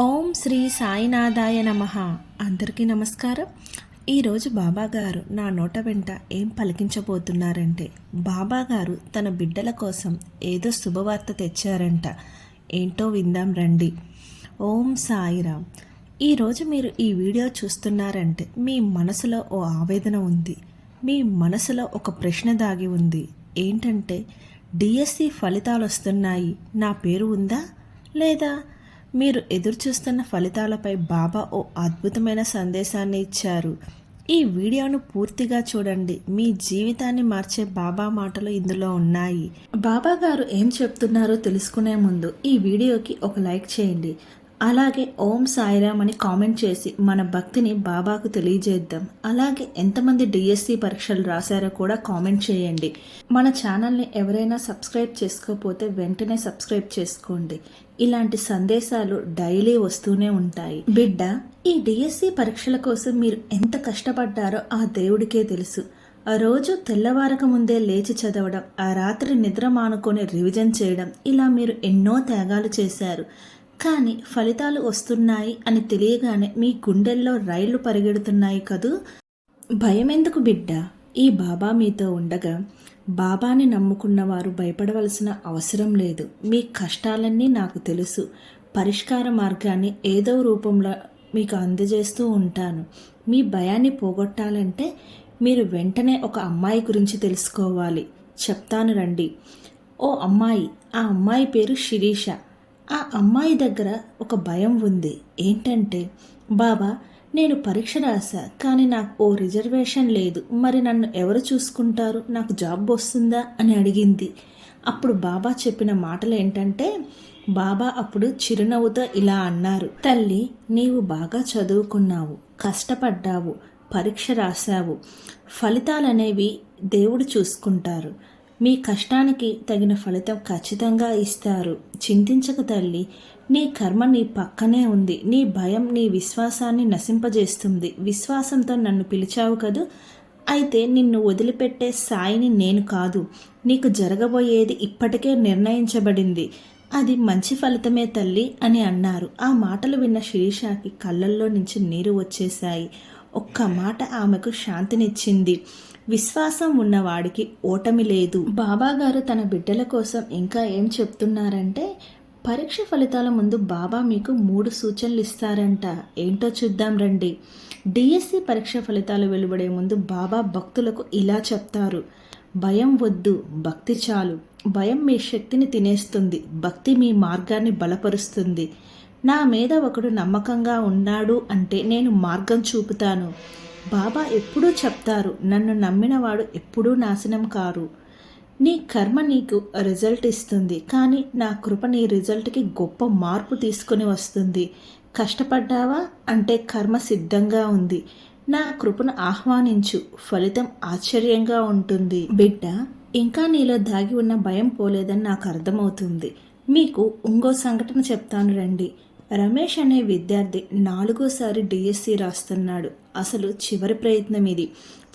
ఓం శ్రీ సాయినాథాయ నమః. అందరికీ నమస్కారం. ఈరోజు బాబాగారు నా నోట వెంట ఏం పలికించబోతున్నారంటే, బాబాగారు తన బిడ్డల కోసం ఏదో శుభవార్త తెచ్చారంట. ఏంటో విందాం రండి. ఓం సాయిరామ్. ఈరోజు మీరు ఈ వీడియో చూస్తున్నారంటే మీ మనసులో ఓ ఆవేదన ఉంది, మీ మనసులో ఒక ప్రశ్న దాగి ఉంది. ఏంటంటే, డిఎస్సి ఫలితాలు వస్తున్నాయి, నా పేరు ఉందా లేదా? మీరు ఎదురుచూస్తున్న ఫలితాలపై బాబా ఓ అద్భుతమైన సందేశాన్ని ఇచ్చారు. ఈ వీడియోను పూర్తిగా చూడండి. మీ జీవితాన్ని మార్చే బాబా మాటలు ఇందులో ఉన్నాయి. బాబా గారు ఏం చెప్తున్నారో తెలుసుకునే ముందు ఈ వీడియోకి ఒక లైక్ చేయండి. అలాగే ఓం సాయిరామ్ అని కామెంట్ చేసి మన భక్తిని బాబాకు తెలియజేద్దాం. అలాగే ఎంతమంది డిఎస్సి పరీక్షలు రాశారో కూడా కామెంట్ చేయండి. మన ఛానల్ని ఎవరైనా సబ్స్క్రైబ్ చేసుకోకపోతే వెంటనే సబ్స్క్రైబ్ చేసుకోండి. ఇలాంటి సందేశాలు డైలీ వస్తూనే ఉంటాయి. బిడ్డ, ఈ డిఎస్సి పరీక్షల కోసం మీరు ఎంత కష్టపడ్డారో ఆ దేవుడికే తెలుసు. ఆ రోజు తెల్లవారక ముందే లేచి చదవడం, ఆ రాత్రి నిద్ర మానుకొని రివిజన్ చేయడం, ఇలా మీరు ఎన్నో త్యాగాలు చేశారు. కానీ ఫలితాలు వస్తున్నాయి అని తెలియగానే మీ గుండెల్లో రైళ్లు పరిగెడుతున్నాయి కదూ. భయం ఎందుకు బిడ్డ? ఈ బాబా మీతో ఉండగా బాబాని నమ్ముకున్నవారు భయపడవలసిన అవసరం లేదు. మీ కష్టాలన్నీ నాకు తెలుసు. పరిష్కార మార్గాన్ని ఏదో రూపంలో మీకు అందజేస్తూ ఉంటాను. మీ భయాన్ని పోగొట్టాలంటే మీరు వెంటనే ఒక అమ్మాయి గురించి తెలుసుకోవాలి. చెప్తాను రండి. ఓ అమ్మాయి, ఆ అమ్మాయి పేరు శిరీష. ఆ అమ్మాయి దగ్గర ఒక భయం ఉంది. ఏంటంటే, బాబా, నేను పరీక్ష రాశా, కానీ నాకు ఓ రిజర్వేషన్ లేదు, మరి నన్ను ఎవరు చూసుకుంటారు, నాకు జాబ్ వస్తుందా అని అడిగింది. అప్పుడు బాబా చెప్పిన మాటలు ఏంటంటే, బాబా అప్పుడు చిరునవ్వుతో ఇలా అన్నారు, తల్లి, నీవు బాగా చదువుకున్నావు, కష్టపడ్డావు, పరీక్ష రాశావు, ఫలితాలనేవి దేవుడు చూసుకుంటారు. మీ కష్టానికి తగిన ఫలితం ఖచ్చితంగా ఇస్తారు. చింతించక తల్లి, నీ కర్మ నీ పక్కనే ఉంది. నీ భయం నీ విశ్వాసాన్ని నశింపజేస్తుంది. విశ్వాసంతో నన్ను పిలిచావు కదూ, అయితే నిన్ను వదిలిపెట్టే సాయిని నేను కాదు. నీకు జరగబోయేది ఇప్పటికే నిర్ణయించబడింది. అది మంచి ఫలితమే తల్లి అని అన్నారు. ఆ మాటలు విన్న శిరీషాకి కళ్ళల్లో నుంచి నీరు వచ్చేశాయి. ఒక్క మాట ఆమెకు శాంతినిచ్చింది. విశ్వాసం ఉన్నవాడికి ఓటమి లేదు. బాబాగారు తన బిడ్డల కోసం ఇంకా ఏం చెప్తున్నారంటే, పరీక్ష ఫలితాల ముందు బాబా మీకు 3 సూచనలు ఇస్తారంట. ఏంటో చూద్దాం రండి. డిఎస్సి పరీక్ష ఫలితాలు వెలువడే ముందు బాబా భక్తులకు ఇలా చెప్తారు, భయం వద్దు, భక్తి చాలు. భయం మీ శక్తిని తినేస్తుంది, భక్తి మీ మార్గాన్ని బలపరుస్తుంది. నా మీద ఒకడు నమ్మకంగా ఉన్నాడు అంటే నేను మార్గం చూపుతాను. బాబా ఎప్పుడూ చెప్తారు, నన్ను నమ్మినవాడు ఎప్పుడూ నాశనం కారు. నీ కర్మ నీకు రిజల్ట్ ఇస్తుంది, కానీ నా కృప నీ రిజల్ట్కి గొప్ప మార్పు తీసుకొని వస్తుంది. కష్టపడ్డావా అంటే కర్మ సిద్ధంగా ఉంది. నా కృపను ఆహ్వానించు, ఫలితం ఆశ్చర్యంగా ఉంటుంది. బిడ్డ, ఇంకా నీలో దాగి ఉన్న భయం పోలేదని నాకు అర్థమవుతుంది. మీకు ఇంకో సంఘటన చెప్తాను రండి. రమేష్ అనే విద్యార్థి 4వ డిఎస్సి రాస్తున్నాడు. అసలు చివరి ప్రయత్నం ఇది.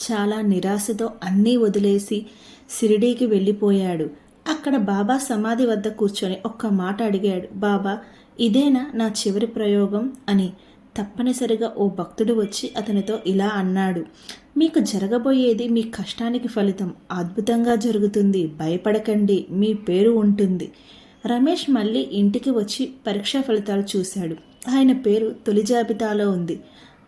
చాలా నిరాశతో అన్నీ వదిలేసి షిరిడీకి వెళ్ళిపోయాడు. అక్కడ బాబా సమాధి వద్ద కూర్చొని ఒక్క మాట అడిగాడు, బాబా, ఇదేనా నా చివరి ప్రయోగం అని. తప్పనిసరిగా ఓ భక్తుడు వచ్చి అతనితో ఇలా అన్నాడు, మీకు జరగబోయేది మీ కష్టానికి ఫలితం. అద్భుతంగా జరుగుతుంది, భయపడకండి, మీ పేరు ఉంటుంది. రమేష్ మళ్ళీ ఇంటికి వచ్చి పరీక్షా ఫలితాలు చూశాడు. ఆయన పేరు తొలి జాబితాలో ఉంది.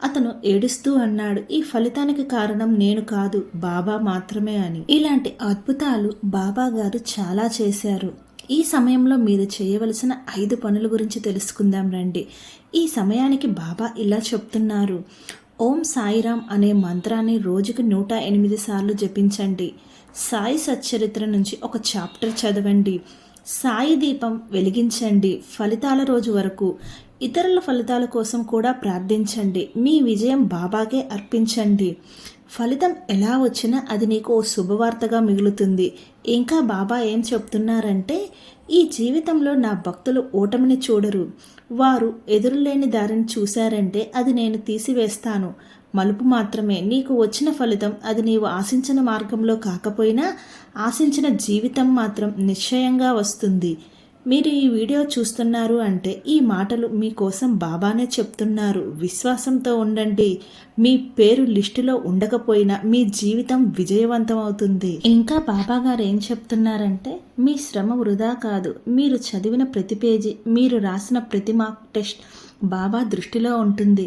అతను ఏడుస్తూ అన్నాడు, ఈ ఫలితానికి కారణం నేను కాదు, బాబా మాత్రమే అని. ఇలాంటి అద్భుతాలు బాబా గారు చాలా చేశారు. ఈ సమయంలో మీరు చేయవలసిన 5 పనుల గురించి తెలుసుకుందాం రండి. ఈ సమయానికి బాబా ఇలా చెప్తున్నారు, ఓం సాయిరామ్ అనే మంత్రాన్ని రోజుకి 108 సార్లు జపించండి. సాయి సచ్చరిత్ర నుంచి ఒక చాప్టర్ చదవండి. సాయి దీపం వెలిగించండి. ఫలితాల రోజు వరకు ఇతరుల ఫలితాల కోసం కూడా ప్రార్థించండి. మీ విజయం బాబాకే అర్పించండి. ఫలితం ఎలా వచ్చినా అది నీకు ఓ శుభవార్తగా మిగులుతుంది. ఇంకా బాబా ఏం చెప్తున్నారంటే, ఈ జీవితంలో నా భక్తులు ఓటమిని చూడరు. వారు ఎదురులేని దారిని చూశారంటే అది నేను తీసివేస్తాను. మలుపు మాత్రమే. నీకు వచ్చిన ఫలితం అది నీవు ఆశించిన మార్గంలో కాకపోయినా ఆశించిన జీవితం మాత్రం నిశ్చయంగా వస్తుంది. మీరు ఈ వీడియో చూస్తున్నారు అంటే ఈ మాటలు మీకోసం బాబానే చెప్తున్నారు. విశ్వాసంతో ఉండండి. మీ పేరు లిస్టులో ఉండకపోయినా మీ జీవితం విజయవంతం అవుతుంది. ఇంకా బాబా గారు ఏం చెప్తున్నారంటే మీ శ్రమ వృధా కాదు. మీరు చదివిన ప్రతి పేజీ, మీరు రాసిన ప్రతి మార్క్ టెస్ట్ బాబా దృష్టిలో ఉంటుంది.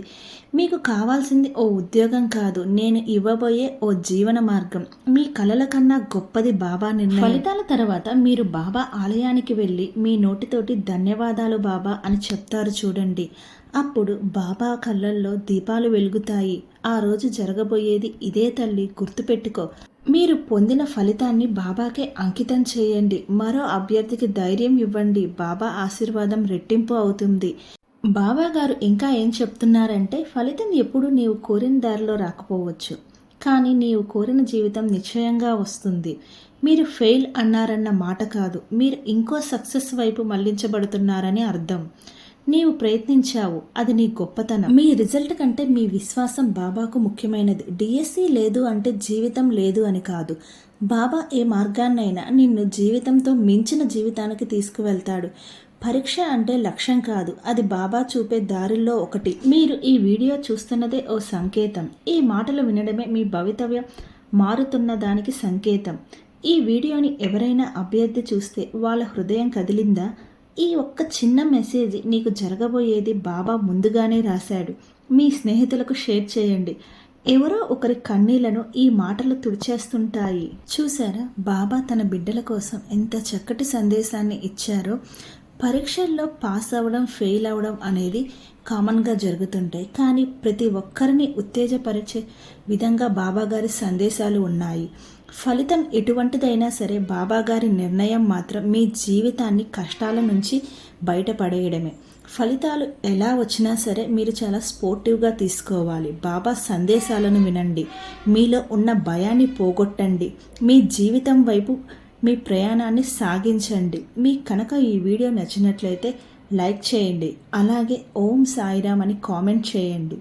మీకు కావాల్సింది ఓ ఉద్యోగం కాదు, నేను ఇవ్వబోయే ఓ జీవన మార్గం. మీ కలల కన్నా గొప్పది బాబా నిర్ణయం. ఫలితాల తర్వాత మీరు బాబా ఆలయానికి వెళ్ళి మీ నోటితోటి ధన్యవాదాలు బాబా అని చెప్తారు చూడండి. అప్పుడు బాబా కళ్ళల్లో దీపాలు వెలుగుతాయి. ఆ రోజు జరగబోయేది ఇదే తల్లి, గుర్తుపెట్టుకో. మీరు పొందిన ఫలితాన్ని బాబాకే అంకితం చేయండి. మరో అభ్యర్థికి ధైర్యం ఇవ్వండి. బాబా ఆశీర్వాదం రెట్టింపు అవుతుంది. బాబా గారు ఇంకా ఏం చెప్తున్నారంటే ఫలితం ఎప్పుడు నీవు కోరిన దారిలో రాకపోవచ్చు, కానీ నీవు కోరిన జీవితం నిశ్చయంగా వస్తుంది. మీరు ఫెయిల్ అన్నారన్న మాట కాదు, మీరు ఇంకో సక్సెస్ వైపు మళ్లించబడుతున్నారని అర్థం. నీవు ప్రయత్నించావు, అది నీ గొప్పతనం. మీ రిజల్ట్ కంటే మీ విశ్వాసం బాబాకు ముఖ్యమైనది. డిఎస్సి లేదు అంటే జీవితం లేదు అని కాదు. బాబా ఏ మార్గాన్నైనా నిన్ను జీవితంతో మించిన జీవితానికి తీసుకువెళ్తాడు. పరీక్ష అంటే లక్ష్యం కాదు, అది బాబా చూపే దారిలో ఒకటి. మీరు ఈ వీడియో చూస్తున్నదే ఓ సంకేతం. ఈ మాటలు వినడమే మీ భవితవ్యం మారుతున్న దానికి సంకేతం. ఈ వీడియోని ఎవరైనా అభ్యర్థి చూస్తే వాళ్ళ హృదయం కదిలిందా? ఈ ఒక్క చిన్న మెసేజ్ నీకు జరగబోయేది బాబా ముందుగానే రాశాడు. మీ స్నేహితులకు షేర్ చేయండి. ఎవరో ఒకరి కన్నీళ్లను ఈ మాటలు తుడిచేస్తుంటాయి. చూసారా బాబా తన బిడ్డల కోసం ఎంత చక్కటి సందేశాన్ని ఇచ్చారో. పరీక్షల్లో పాస్ అవ్వడం, ఫెయిల్ అవ్వడం అనేది కామన్గా జరుగుతుంటాయి, కానీ ప్రతి ఒక్కరిని ఉత్తేజపరిచే విధంగా బాబాగారి సందేశాలు ఉన్నాయి. ఫలితం ఎటువంటిదైనా సరే బాబాగారి నిర్ణయం మాత్రం మీ జీవితాన్ని కష్టాల నుంచి బయటపడేయడమే. ఫలితాలు ఎలా వచ్చినా సరే మీరు చాలా స్పోర్టివ్గా తీసుకోవాలి. బాబా సందేశాలను వినండి. మీలో ఉన్న భయాన్ని పోగొట్టండి. మీ జీవితం వైపు మీ ప్రయాణాన్ని సాగించండి. మీకు కనుక ఈ వీడియో నచ్చినట్లయితే లైక్ చేయండి. అలాగే ఓం సాయిరామ్ అని కామెంట్ చేయండి.